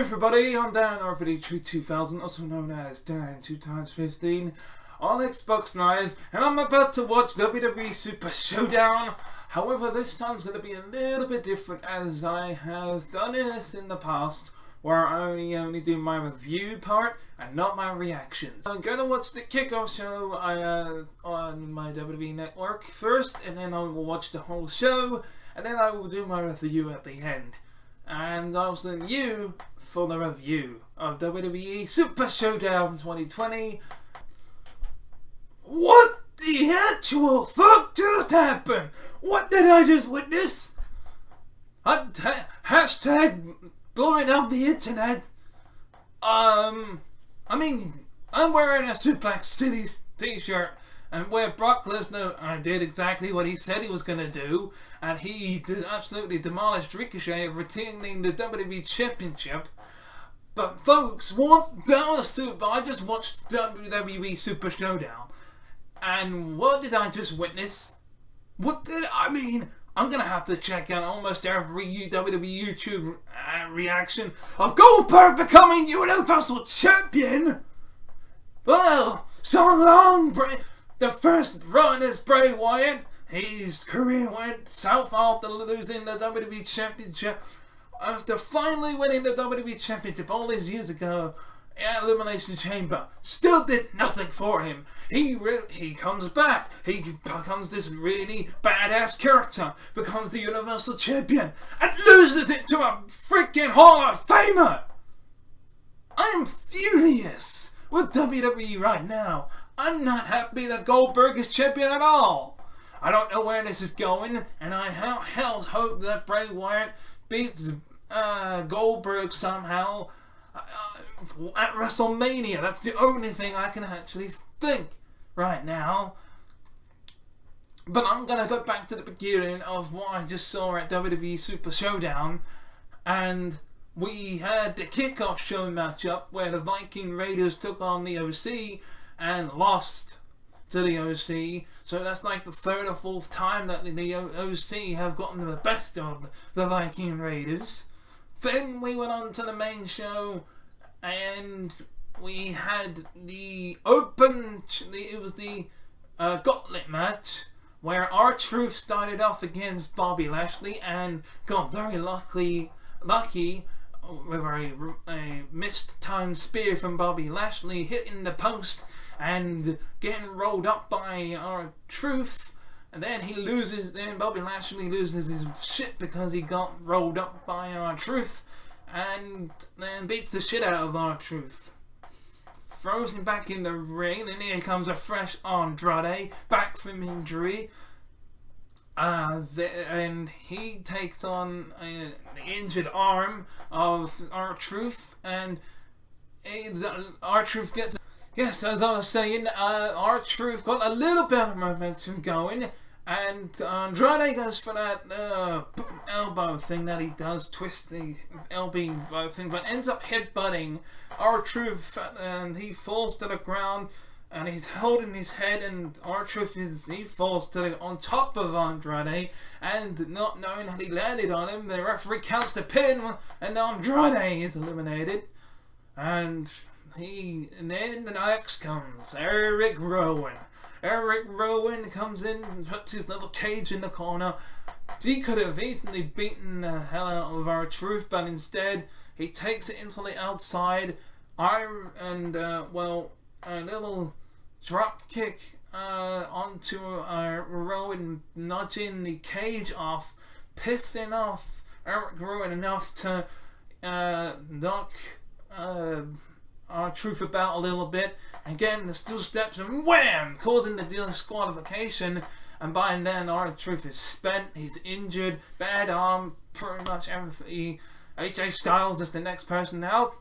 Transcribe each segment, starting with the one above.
everybody, I'm Danrvdtree2000, also known as Dan 2x15 on Xbox Live, and I'm about to watch WWE Super Showdown. However, this time's going to be a little bit different, as I have done this in the past, where I only do my review part and not my reactions. I'm going to watch the kickoff show on my WWE network first, and then I will watch the whole show, and then I will do my review at the end. And I'll send you for the review of WWE Super Showdown 2020. What the actual fuck just happened? What did I just witness? Hashtag blowing up the internet. I mean, I'm wearing a Suplex City t-shirt, and where Brock Lesnar did exactly what he said he was going to do, and he absolutely demolished Ricochet, retaining the WWE Championship. But folks, I just watched WWE Super Showdown, and what did I just witness? I'm going to have to check out almost every WWE YouTube reaction of Goldberg becoming Universal Champion. Well, so long, the first run is Bray Wyatt. His career went south after losing the WWE Championship. After finally winning the WWE Championship all these years ago at Elimination Chamber, still did nothing for him. He comes back. He becomes this really badass character, becomes the Universal Champion, and loses it to a freaking Hall of Famer. I'm furious with WWE right now. I'm not happy that Goldberg is champion at all. I don't know where this is going, and I hell hope that Bray Wyatt beats Goldberg somehow at WrestleMania. That's the only thing I can actually think right now. But I'm gonna go back to the beginning of what I just saw at WWE Super Showdown, and we had the kickoff show matchup where the Viking Raiders took on the OC and lost to the OC. So that's like the third or fourth time that the OC have gotten the best of the Viking Raiders. Then we went on to the main show, and we had the gauntlet match, where R-Truth started off against Bobby Lashley and got very lucky with a missed time spear from Bobby Lashley hitting the post and getting rolled up by R-Truth, and then Bobby Lashley loses his shit because he got rolled up by R-Truth, and then beats the shit out of R-Truth, throws him back in the ring, and here comes a fresh Andrade back from injury, and he takes on the injured arm of R-Truth, and R-Truth gets... Yes, as I was saying, R-Truth got a little bit of momentum going, and Andrade goes for that elbow thing that he does, twist the elbow thing, but ends up headbutting R-Truth, and he falls to the ground, and he's holding his head, and R-Truth falls on top of Andrade, and not knowing that he landed on him, the referee counts the pin, and Andrade is eliminated, and then the next comes Eric Rowan. Eric Rowan comes in and puts his little cage in the corner. He could have easily beaten the hell out of R-Truth, but instead he takes it into the outside. A little drop kick onto Rowan, nudging the cage off, pissing off Eric Rowan enough to knock R-Truth about a little bit, and getting the steel steps, and wham! Causing the disqualification, and by then R-Truth is spent, he's injured, bad arm, pretty much everything. AJ Styles is the next person out,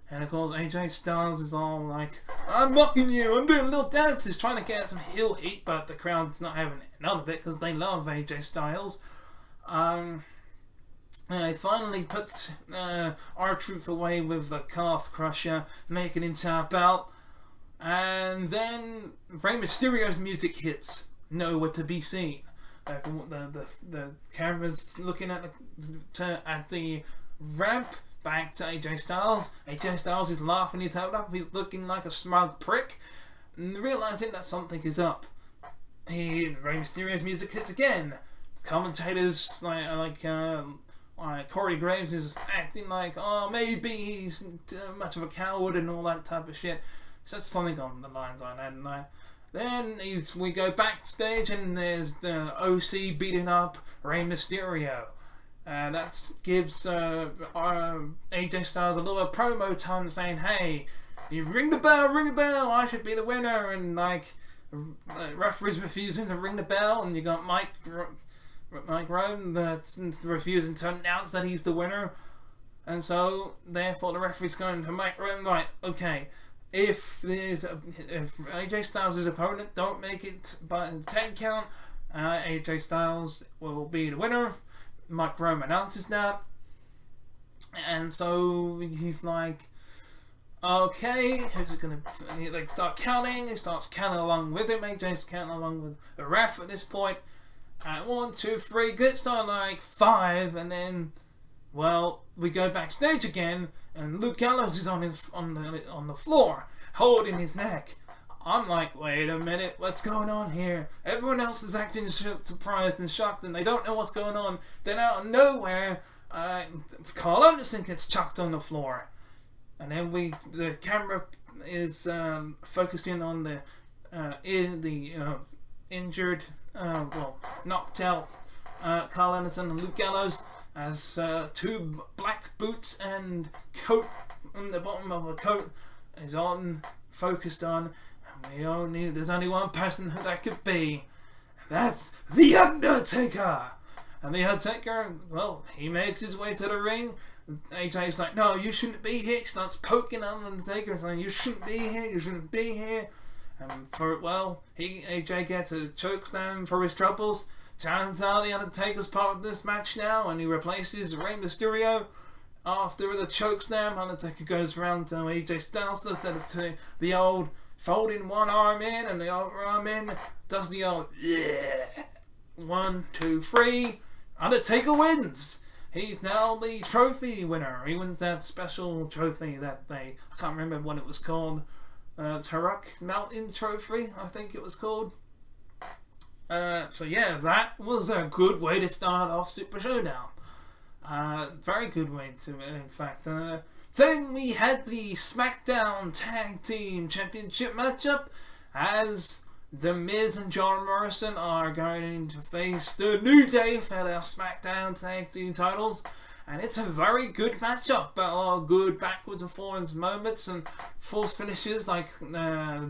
and of course AJ Styles is all like, I'm mocking you, I'm doing little dances, trying to get some heel heat, but the crowd's not having none of it, because they love AJ Styles. He finally puts R-Truth away with the calf crusher, making him tap out. And then Rey Mysterio's music hits, nowhere to be seen. The camera's looking at the ramp back to AJ Styles. AJ Styles is laughing his head up. He's looking like a smug prick, and realizing that something is up. Rey Mysterio's music hits again. Commentators like Corey Graves is acting like, oh, maybe he's too much of a coward and all that type of shit. So it's something on the lines like that. And then we go backstage and there's the OC beating up Rey Mysterio. That gives AJ Styles a little promo time saying, hey, you ring the bell, I should be the winner. And referees refusing to ring the bell, and you got Mike Rome that's refusing to announce that he's the winner. And so therefore the referee's going to Mike Rome, right, okay, if AJ Styles' opponent don't make it by the 10 count, AJ Styles will be the winner. Mike Rome announces that, and so he's like, okay, who's it gonna start counting? He starts counting along with him. AJ's counting along with the ref at this point. And 1, 2, 3, gets to 5, and then, well, we go backstage again, and Luke Gallows is on the floor, holding his neck. I'm like, wait a minute, what's going on here? Everyone else is acting surprised and shocked, and they don't know what's going on. Then out of nowhere, Carl Anderson gets chucked on the floor. And then the camera is focusing on the injured, knocked out Carl Anderson and Luke Gallows as 2 black boots and coat on the bottom of the coat is focused on. There's only one person who that could be. That's The Undertaker. And The Undertaker, well, he makes his way to the ring. AJ's like, no, you shouldn't be here. He starts poking on Undertaker, saying, you shouldn't be here. And AJ gets a chokeslam for his troubles. Turns out The Undertaker's part of this match now, and he replaces Rey Mysterio. After the chokeslam, Undertaker goes around to AJ Styles, does that the old folding one arm in and the other arm in, does the old 1, 2, 3. Undertaker wins. He's now the trophy winner. He wins that special trophy that I can't remember what it was called. Turok Mountain Trophy, I think it was called. So yeah, that was a good way to start off Super Showdown. Very good way to, in fact. Then we had the SmackDown Tag Team Championship matchup as The Miz and John Morrison are going to face the New Day for their SmackDown Tag Team titles. And it's a very good matchup. Good backwards and forwards moments and false finishes like I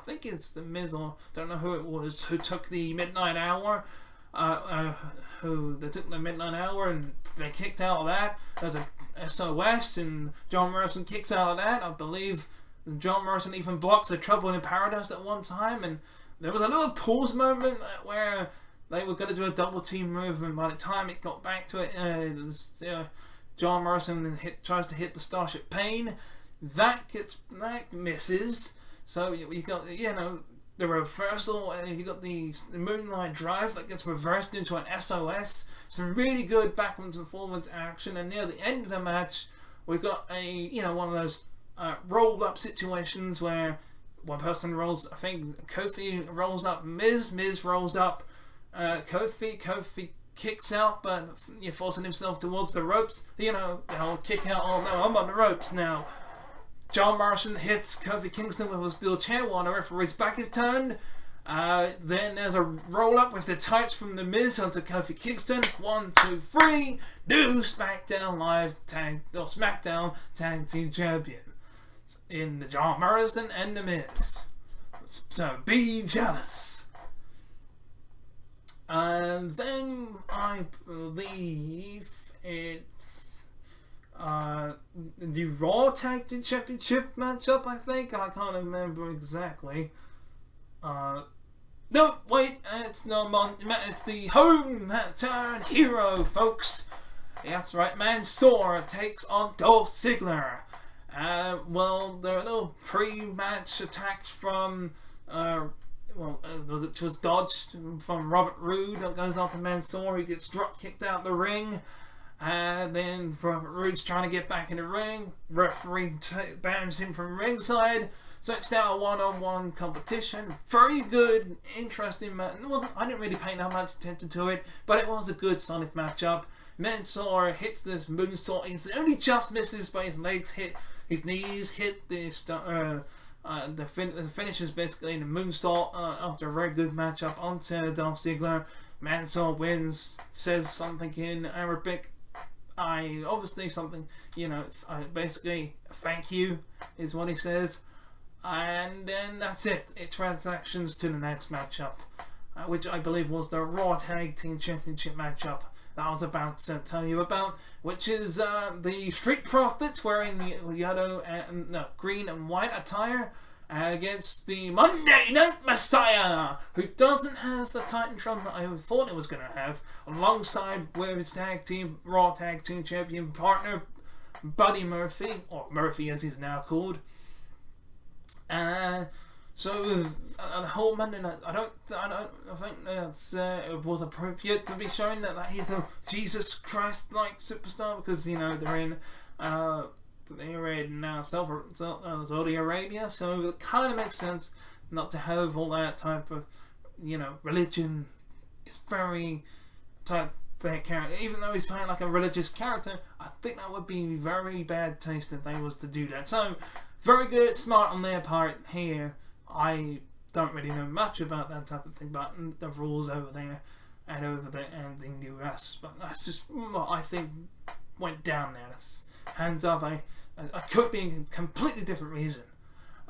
think it's The Miz, or don't know who it was, who took the Midnight Hour. They took the Midnight Hour and they kicked out of that. There's a SOS and John Morrison kicks out of that. I believe John Morrison even blocks the Trouble in Paradise at one time, and there was a little pause moment where they were going to do a double team move, and by the time it got back to it, John Morrison tries to hit the Starship Pain. That misses. So you got the reversal, and you got the Moonlight Drive that gets reversed into an SOS. Some really good backwards and forwards action, and near the end of the match, we got one of those rolled up situations where one person rolls. I think Kofi rolls up Miz rolls up Kofi kicks out, but you're forcing himself towards the ropes. The whole kick out. Oh no, I'm on the ropes now. John Morrison hits Kofi Kingston with a steel chair while the referee's back is turned. Then there's a roll up with the tights from The Miz onto Kofi Kingston. 1, 2, 3. New SmackDown SmackDown Tag Team Champion in the John Morrison and The Miz. So be jealous. And then I believe it's the Raw Tag Team Championship matchup, I think. I can't remember exactly. No, wait, it's the hometown hero, folks. That's right, Mansoor takes on Dolph Ziggler. There are little pre-match attacks from, it was dodged from Robert Roode that goes after Mansoor. He gets drop kicked out the ring. And then Robert Roode's trying to get back in the ring. Referee bans him from ringside. So it's now a one-on-one competition. Very good, interesting match. I didn't really pay that much attention to it, but it was a good, solid matchup. Mansoor hits this moonsault. He only just misses, but his legs hit, his knees hit the finish is basically the moonsault after a very good matchup onto Dolph Ziggler. Mansoor wins, says something in Arabic. Obviously something, basically thank you is what he says. And then that's it. It transactions to the next matchup, which I believe was the Raw Tag Team Championship matchup that I was about to tell you about, which is the Street Profits wearing the green and white attire against the Monday Night Messiah, who doesn't have the Titantron that I thought it was going to have, alongside with his Raw Tag Team Champion partner, Buddy Murphy, or Murphy as he's now called. So the whole Monday night, I think that it was appropriate to be showing that he's a Jesus Christ-like superstar, because they're in Saudi Arabia, so it kind of makes sense not to have all that type of religion. It's very type that character, even though he's playing like a religious character. I think that would be very bad taste if they was to do that. So very good, smart on their part here. I don't really know much about that type of thing, but the rules over there and in the US, but that's just what I think went down there. That's hands up. I could be a completely different reason.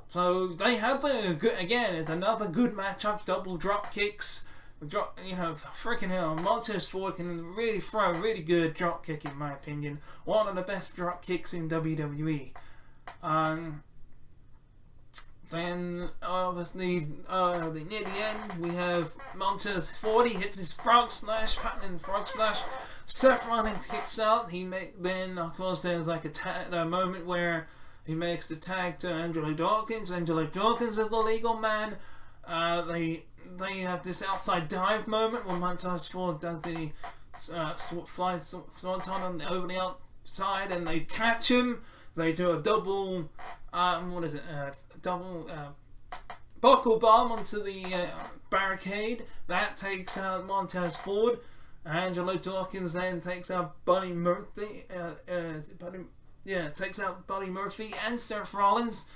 So they had it's another good matchup, double drop kicks. Freaking hell, Montez Ford can really throw a really good drop kick, in my opinion. One of the best drop kicks in WWE. Then obviously near the end we have Montez Ford. He hits his frog splash, patented frog splash. Seth Rollins kicks out. Then of course there's like a moment where he makes the tag to Angelo Dawkins. Angelo Dawkins is the legal man. They have this outside dive moment where Montez Ford does the swanton over the outside, and they catch him. They do a double, buckle bomb onto the barricade. That takes out Montez Ford. Angelo Dawkins then takes out Buddy Murphy. Takes out Buddy Murphy and Seth Rollins.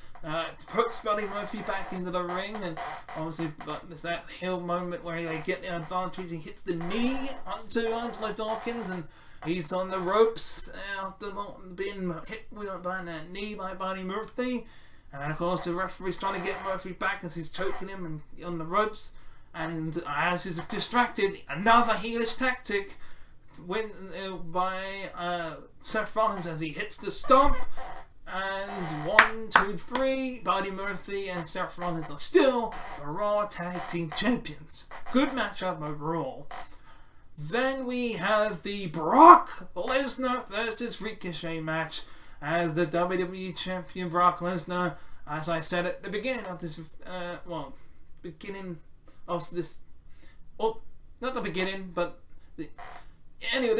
Puts Buddy Murphy back into the ring, and obviously there's that heel moment where they get the advantage. He hits the knee onto Angelo Dawkins, and he's on the ropes after being hit by that knee by Buddy Murphy. And of course the referee's trying to get Murphy back as he's choking him and on the ropes. And as he's distracted, another heelish tactic by Seth Rollins as he hits the stomp. And 1, 2, 3, Buddy Murphy and Seth Rollins are still the Raw Tag Team Champions. Good matchup overall. Then we have the Brock Lesnar versus Ricochet match, as the WWE Champion Brock Lesnar, as I said at the beginning of this, not the beginning, but the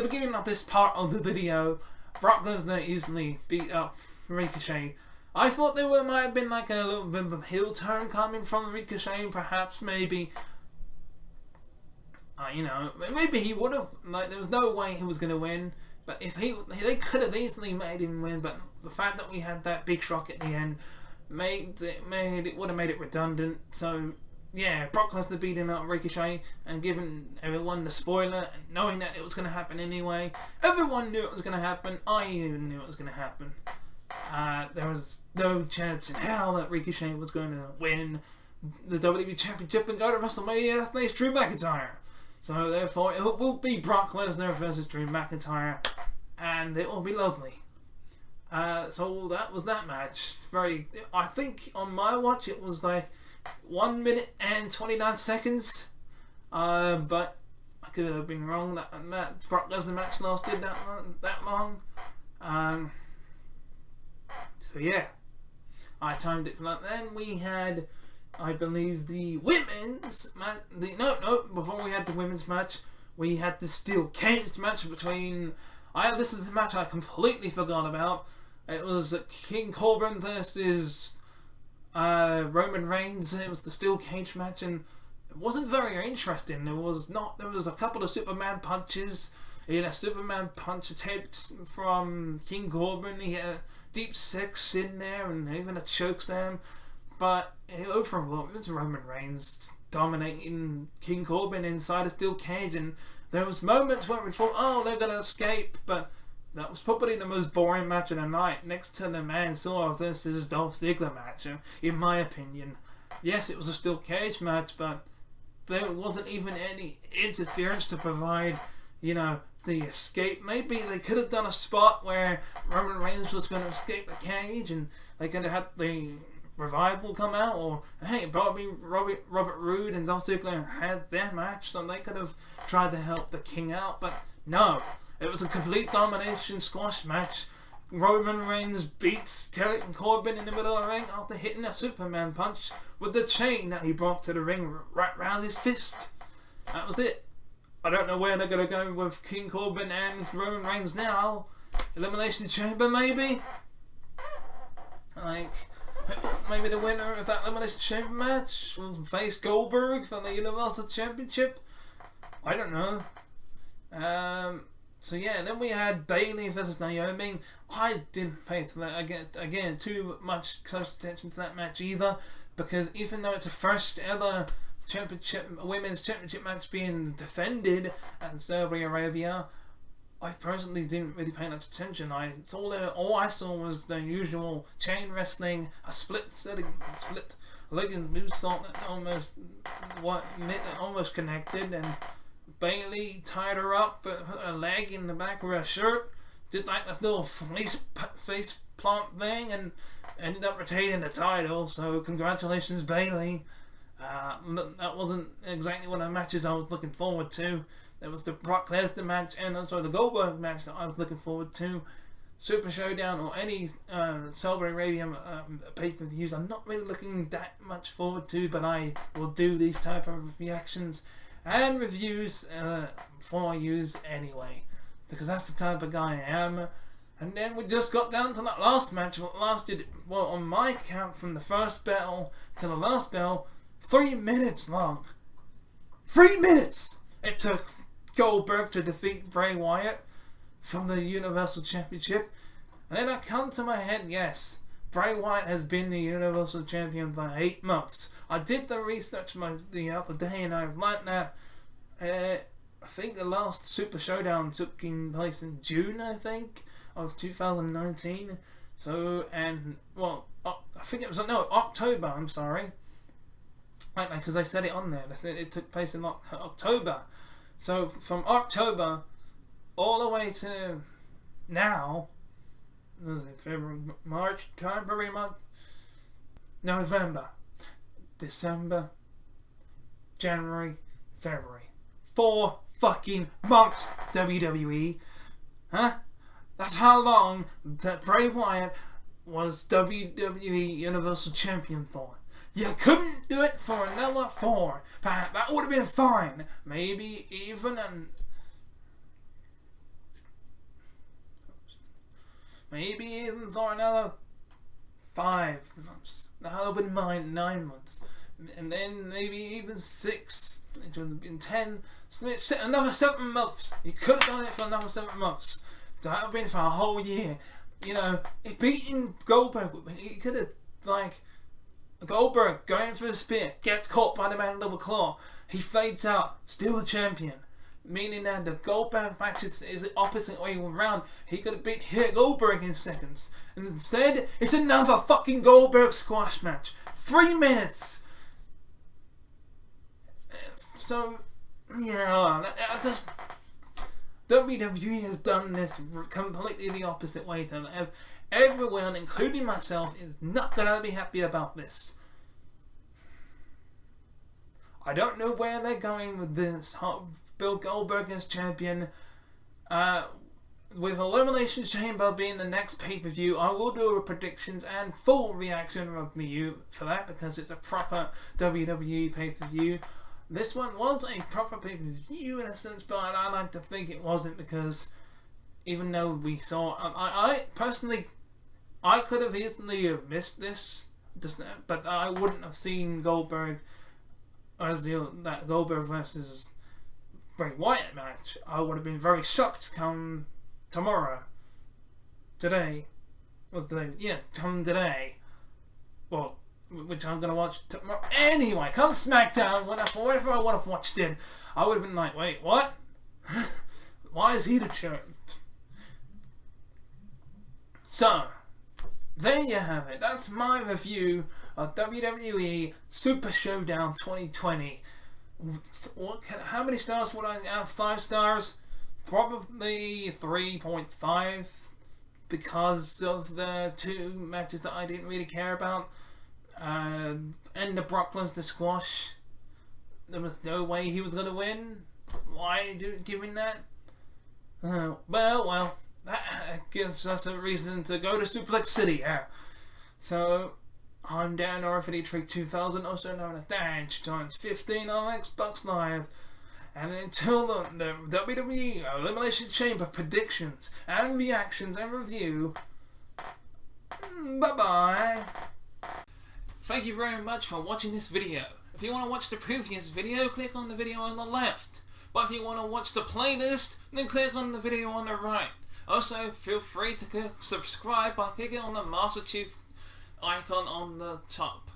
beginning of this part of the video, Brock Lesnar easily beat up Ricochet. I thought there might have been like a little bit of a heel turn coming from Ricochet, perhaps, maybe. Maybe he would have. There was no way he was going to win. But if they could have easily made him win. But the fact that we had that big shock at the end would have made it redundant. So yeah, Brock Lesnar beating up Ricochet and giving everyone the spoiler, and knowing that it was going to happen anyway. Everyone knew it was going to happen. I even knew it was going to happen. There was no chance in hell that Ricochet was going to win the WWE Championship and go to WrestleMania to face Drew McIntyre. So therefore, it will be Brock Lesnar versus Drew McIntyre, and it will be lovely. So that was that match. I think on my watch it was like 1 minute and 29 seconds. But I could have been wrong. That Brock Lesnar match lasted that long. So yeah, I timed it for that. Then we had, I believe, the women's match. Before we had the women's match, we had the steel cage match between This is a match I completely forgot about. It was King Corbin versus Roman Reigns. It was the steel cage match, and it wasn't very interesting. There was a couple of Superman punches. He had a Superman punch attempt from King Corbin. He had a deep six in there, and even a chokeslam. But overall, it was Roman Reigns dominating King Corbin inside a steel cage, and there was moments where we thought, oh, they're gonna escape, but that was probably the most boring match of the night, next to the Mansoor versus Dolph Ziggler match, in my opinion. Yes, it was a steel cage match, but there wasn't even any interference to provide, the escape. Maybe they could have done a spot where Roman Reigns was going to escape the cage, and they could have had the Revival come out, or hey, probably Robert Roode and Dolph Ziggler had their match, so they could have tried to help the King out, but no. It was a complete domination squash match. Roman Reigns beats King Corbin in the middle of the ring after hitting a Superman punch with the chain that he brought to the ring right round his fist. That was it. I don't know where they're going to go with King Corbin and Roman Reigns now. Elimination Chamber, maybe? Maybe the winner of that Elimination Chamber match will face Goldberg for the Universal Championship? I don't know. So yeah, then we had Bayley versus Naomi. I didn't pay to that again too much close attention to that match either, because even though it's the first ever women's championship match being defended at Saudi Arabia, I personally didn't really pay much attention. All I saw was the usual chain wrestling, a split leggings movesault that almost connected, and Bayley tied her up, put her leg in the back of her shirt, did like this little face plant thing, and ended up retaining the title. So congratulations, Bayley. That wasn't exactly one of the matches I was looking forward to. There was the Brock Lesnar match and also the Goldberg match that I was looking forward to. Super Showdown or any Saudi Arabian pay-per-views I'm not really looking that much forward to, but I will do these type of reactions and reviews for you anyway, because that's the type of guy I am. And then we just got down to that last match, what lasted, well, on my count, from the first bell to the last bell, 3 minutes long. 3 minutes it took Goldberg to defeat Bray Wyatt from the Universal Championship. And then I come to my head, yes, Bray Wyatt has been the Universal Champion for 8 months. I did the research the other day, and I've learned that I think the last Super Showdown took place in June, I think, of 2019. So, and, well, I think it was, no, October, I'm sorry. Because they said it on there. They said it took place in October. So, from October all the way to now, February, March, November, December, January, February. 4 fucking months, WWE. Huh? That's how long that Bray Wyatt was WWE Universal Champion for. You couldn't do it for another 4. That would have been fine. Maybe even for another 5 months. That would have been 9 months. And then maybe even 6. It would have been 10. Another 7 months. You could have done it for another 7 months. That would have been for a whole year. If beating Goldberg, he could have, Goldberg going for a spear, gets caught by the mandible claw. He fades out, still the champion. Meaning that the Goldberg match is the opposite way around. He could have beat Goldberg in seconds. And instead, it's another fucking Goldberg squash match. 3 minutes. So, yeah, WWE has done this completely the opposite way to everyone, including myself, is not going to be happy about this. I don't know where they're going with this. Bill Goldberg as champion. With Elimination Chamber being the next pay-per-view, I will do a predictions and full reaction review for that, because it's a proper WWE pay-per-view. This one was a proper pay-per-view in a sense, but I like to think it wasn't, because even though we saw, I personally, I could have easily have missed this, but I wouldn't have seen Goldberg as that Goldberg versus Bray Wyatt match. I would have been very shocked come tomorrow. Today. What's today? Yeah, come today. Well, which I'm gonna watch tomorrow. Anyway, come SmackDown, whatever I would have watched it, I would have been like, wait, what? Why is he the champ? So, there you have it. That's my review of WWE Super Showdown 2020. How many stars would I have? 5 stars? Probably 3.5, because of the 2 matches that I didn't really care about. And the Brock Lesnar squash. There was no way he was going to win. Why give him that? Well, that gives us a reason to go to Suplex City. Yeah. So, I'm Danrvdtree2000, also known as Dan15 on Xbox Live. And until the WWE Elimination Chamber predictions and reactions and review, bye-bye. Thank you very much for watching this video. If you want to watch the previous video, click on the video on the left. But if you want to watch the playlist, then click on the video on the right. Also, feel free to click subscribe by clicking on the Master Chief icon on the top.